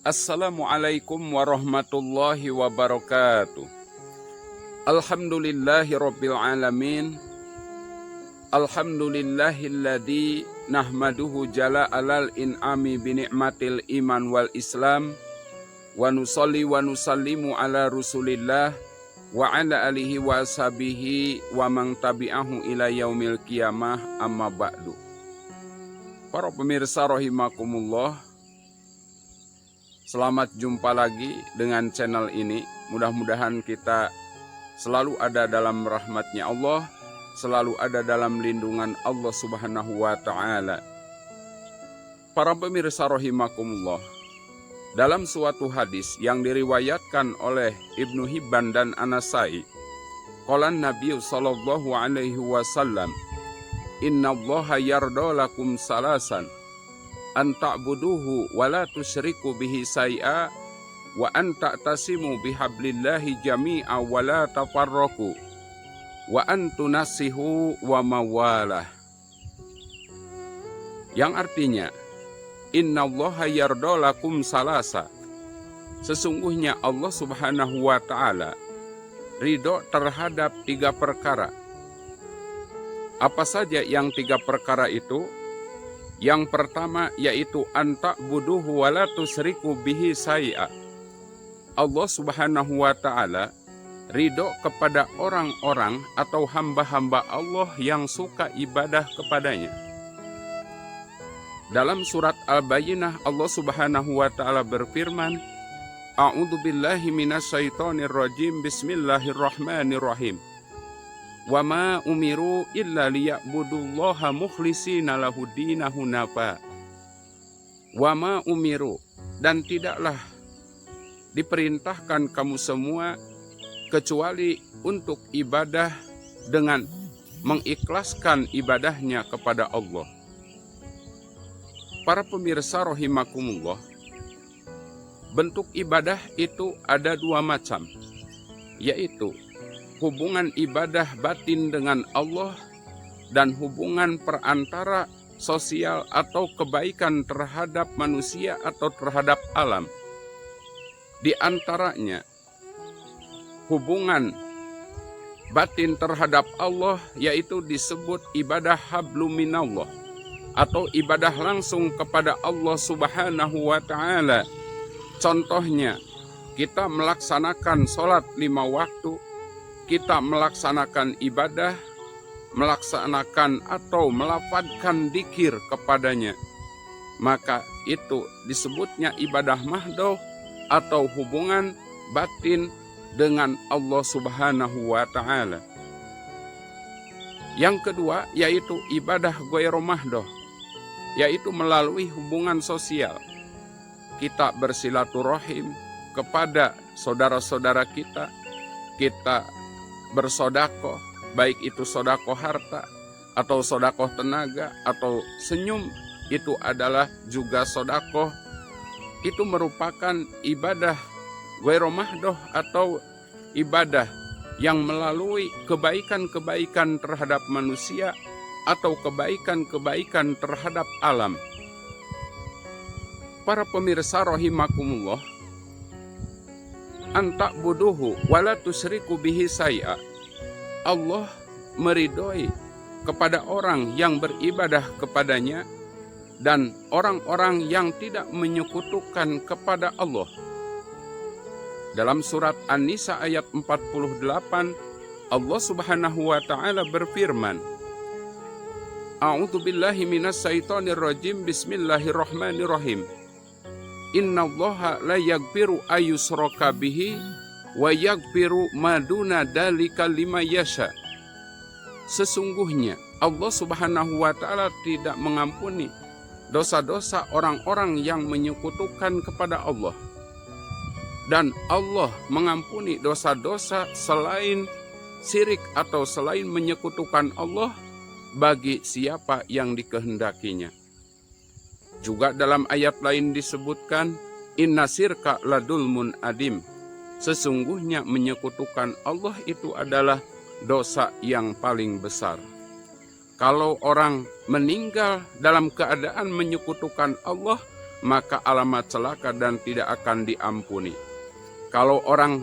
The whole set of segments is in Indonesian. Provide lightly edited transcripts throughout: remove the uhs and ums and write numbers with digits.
Assalamualaikum warahmatullahi wabarakatuh. Alhamdulillahi rabbil alamin. Alhamdulillahilladzi nahmaduhu jala alal in'ami bini'matil iman wal islam. Wa nusalli wa nusallimu ala rasulillah wa ala alihi wa ashabihi wa man tabi'ahu ila yaumil qiyamah, amma ba'du. Para pemirsa rahimakumullah, selamat jumpa lagi dengan channel ini. Mudah-mudahan kita selalu ada dalam rahmatnya Allah, selalu ada dalam lindungan Allah Subhanahu wa ta'ala. Para pemirsa rahimakumullah, dalam suatu hadis yang diriwayatkan oleh Ibnu Hibban dan An-Nasai, qala Nabi sallallahu alaihi wasallam, innallaha yarda lakum salasan, an ta'buduhu wa la tusyriku bihi syai'a wa an ta'tasimu bihablillahi jami'a wa la tafarraqu wa an tunasihu wa mawalah. Yang artinya, innallaha yarda lakum salasa, sesungguhnya Allah Subhanahu wa ta'ala ridho terhadap 3 perkara. Apa saja yang 3 perkara itu? Yang pertama yaitu anta buduhu wa la tusyriku bihi syai'a. Allah Subhanahu wa ta'ala ridho kepada orang-orang atau hamba-hamba Allah yang suka ibadah kepadanya. Dalam surat Al-Bayyinah Allah Subhanahu wa ta'ala berfirman, a'udzubillahi minasyaitonir rajim, bismillahirrahmanirrahim. Wa ma umiru illa liya'budullaha mukhlishina lahud-dina hunafa. Wa ma umiru, dan tidaklah diperintahkan kamu semua kecuali untuk ibadah dengan mengikhlaskan ibadahnya kepada Allah. Para pemirsa rahimakumullah, bentuk ibadah itu ada 2 macam, yaitu hubungan ibadah batin dengan Allah dan hubungan perantara sosial atau kebaikan terhadap manusia atau terhadap alam. Di antaranya, hubungan batin terhadap Allah yaitu disebut ibadah hablum minallah atau ibadah langsung kepada Allah Subhanahu wa ta'ala. Contohnya, kita melaksanakan sholat 5 waktu, kita melaksanakan ibadah, melaksanakan atau melafadzkan dzikir kepadanya, maka itu disebutnya ibadah mahdoh atau hubungan batin dengan Allah Subhanahu wa ta'ala. Yang kedua yaitu ibadah ghairu mahdoh, yaitu melalui hubungan sosial. Kita bersilaturahim kepada saudara-saudara kita, kita bersodakoh, baik itu sodakoh harta atau sodakoh tenaga atau senyum, itu adalah juga sodakoh. Itu merupakan ibadah ghairu mahdoh atau ibadah yang melalui kebaikan-kebaikan terhadap manusia atau kebaikan-kebaikan terhadap alam. Para pemirsa rahimakumullah, anta buduhu wala tusyriku bihi syai'a. Allah meridhoi kepada orang yang beribadah kepadanya dan orang-orang yang tidak menyekutukan kepada Allah. Dalam surat An-Nisa ayat 48, Allah Subhanahu wa ta'ala berfirman, a'udzubillahi minasyaitonir rajim, bismillahirrahmanirrahim. Innallaha la yaghfiru ayyushraka bihi wa yaghfiru ma duna dzalika liman yasha. Sesungguhnya Allah Subhanahu wa ta'ala tidak mengampuni dosa-dosa orang-orang yang menyekutukan kepada Allah, dan Allah mengampuni dosa-dosa selain syirik atau selain menyekutukan Allah bagi siapa yang dikehendakinya. Juga dalam ayat lain disebutkan, inna syirka ladulmun adim. Sesungguhnya menyekutukan Allah itu adalah dosa yang paling besar. Kalau orang meninggal dalam keadaan menyekutukan Allah, maka alamat celaka dan tidak akan diampuni. Kalau orang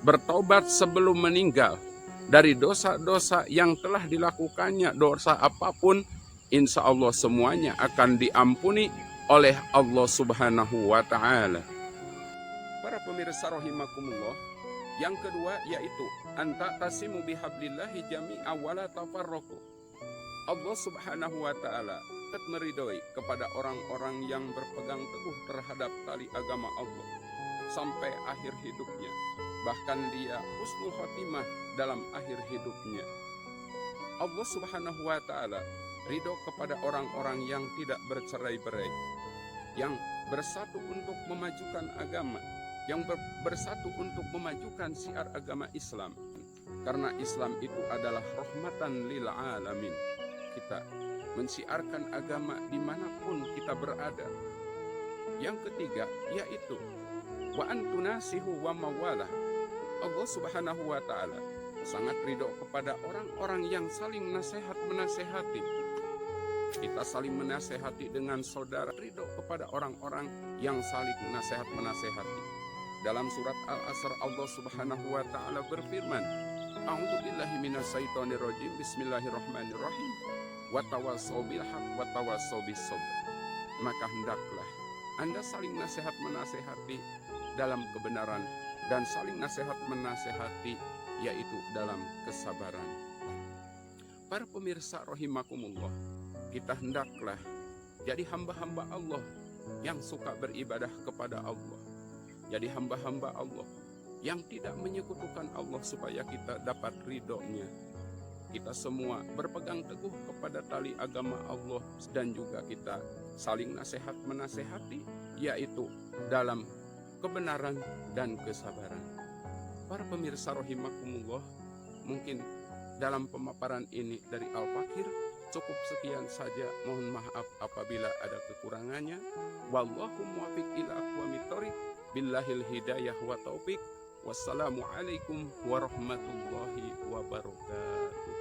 bertobat sebelum meninggal dari dosa-dosa yang telah dilakukannya, dosa apapun, insya Allah semuanya akan diampuni oleh Allah Subhanahu wa Ta'ala. Para pemirsa rahimakumullah, yang kedua yaitu anta tasimu bihablillahi jami'a wala tafarraqu. Allah Subhanahu wa Ta'ala meridhoi kepada orang-orang yang berpegang teguh terhadap tali agama Allah sampai akhir hidupnya. Bahkan dia husnul khotimah dalam akhir hidupnya. Allah Subhanahu wa Ta'ala ridho kepada orang-orang yang tidak bercerai-berai, yang bersatu untuk memajukan agama, yang bersatu untuk memajukan syiar agama Islam. Karena Islam itu adalah rahmatan lil alamin. Kita mensiarkan agama dimanapun kita berada. Yang ketiga yaitu wa antunasihu wa mawalah. Allah Subhanahu wa Ta'ala sangat ridho kepada orang-orang yang saling menasehati. Kita saling menasehati dengan saudara, ridho kepada orang-orang yang saling menasehati. Dalam surat Al-Asr Allah Subhanahu wa Ta'ala berfirman, A'udzubillahi minasyaitonir rajim, bismillahirrahmanirrahim. Wa tawassaw bil haqq wa tawassaw bis sabr. Maka hendaklah Anda saling menasehati dalam kebenaran dan saling menasehati yaitu dalam kesabaran. Para pemirsa rahimakumullah, kita hendaklah jadi hamba-hamba Allah yang suka beribadah kepada Allah. Jadi hamba-hamba Allah yang tidak menyekutukan Allah supaya kita dapat ridhonya. Kita semua berpegang teguh kepada tali agama Allah dan juga kita saling menasehati yaitu dalam kebenaran dan kesabaran. Para pemirsa rahimakumullah, mungkin dalam pemaparan ini dari Al-Fakir cukup sekian saja. Mohon maaf apabila ada kekurangannya. Wallahu muwaffiq ila aqwamit thoriq. Billahil hidayah wa taufik. Wassalamualaikum warahmatullahi wabarakatuh.